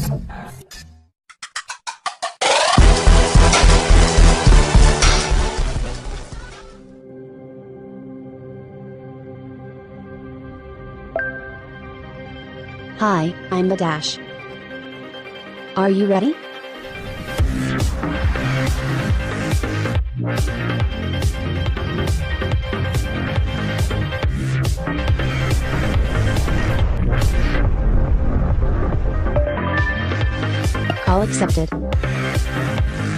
Hi, I'm the Dash. Are you ready? Call accepted.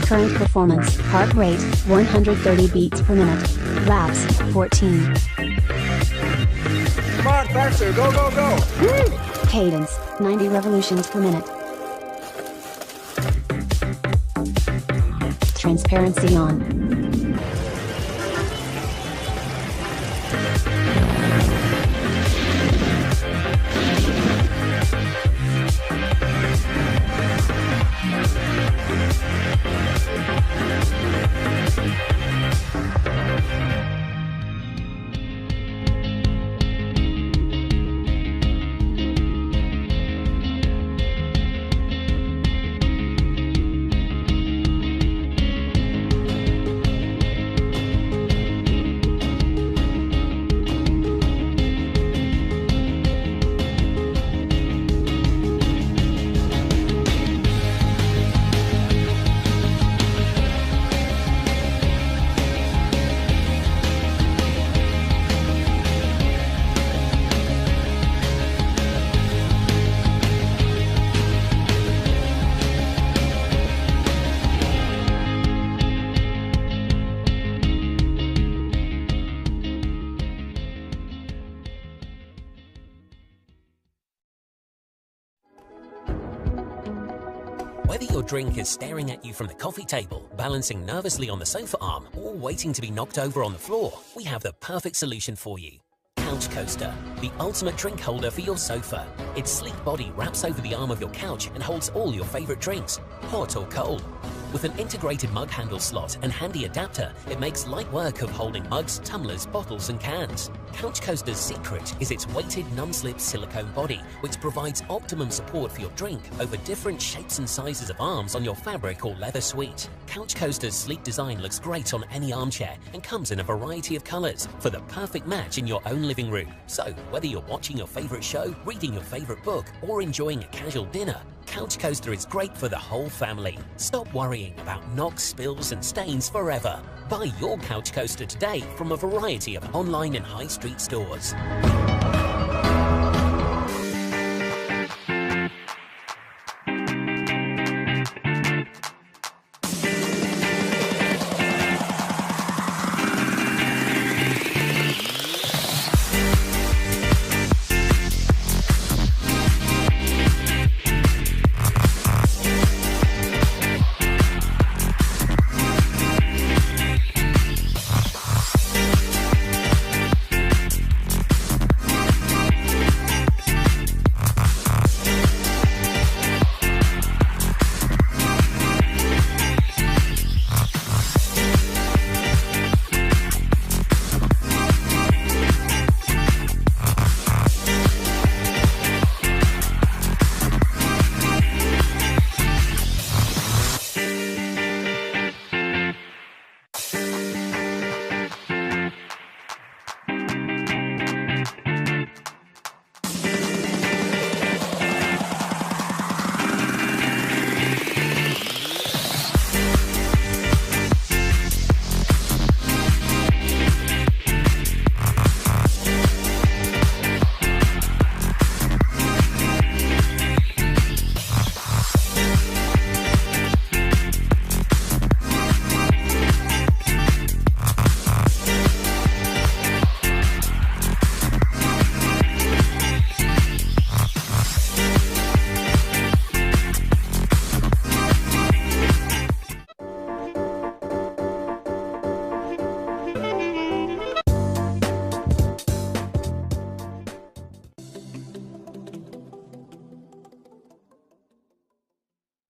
Current performance, heart rate, 130 beats per minute. Laps, 14. Come on, faster, go, go, go! Woo! Cadence, 90 revolutions per minute. Transparency on. Whether your drink is staring at you from the coffee table, balancing nervously on the sofa arm, or waiting to be knocked over on the floor, we have the perfect solution for you. Couch Coaster, the ultimate drink holder for your sofa. Its sleek body wraps over the arm of your couch and holds all your favorite drinks, hot or cold. With an integrated mug handle slot and handy adapter, it makes light work of holding mugs, tumblers, bottles and cans. Couch Coaster's secret is its weighted non-slip silicone body, which provides optimum support for your drink over different shapes and sizes of arms on your fabric or leather suite. Couch Coaster's sleek design looks great on any armchair and comes in a variety of colors for the perfect match in your own living room. So, whether you're watching your favorite show, reading your favorite book, or enjoying a casual dinner, Couch Coaster is great for the whole family. Stop worrying about knocks, spills and stains forever. Buy your Couch Coaster today from a variety of online and high street stores.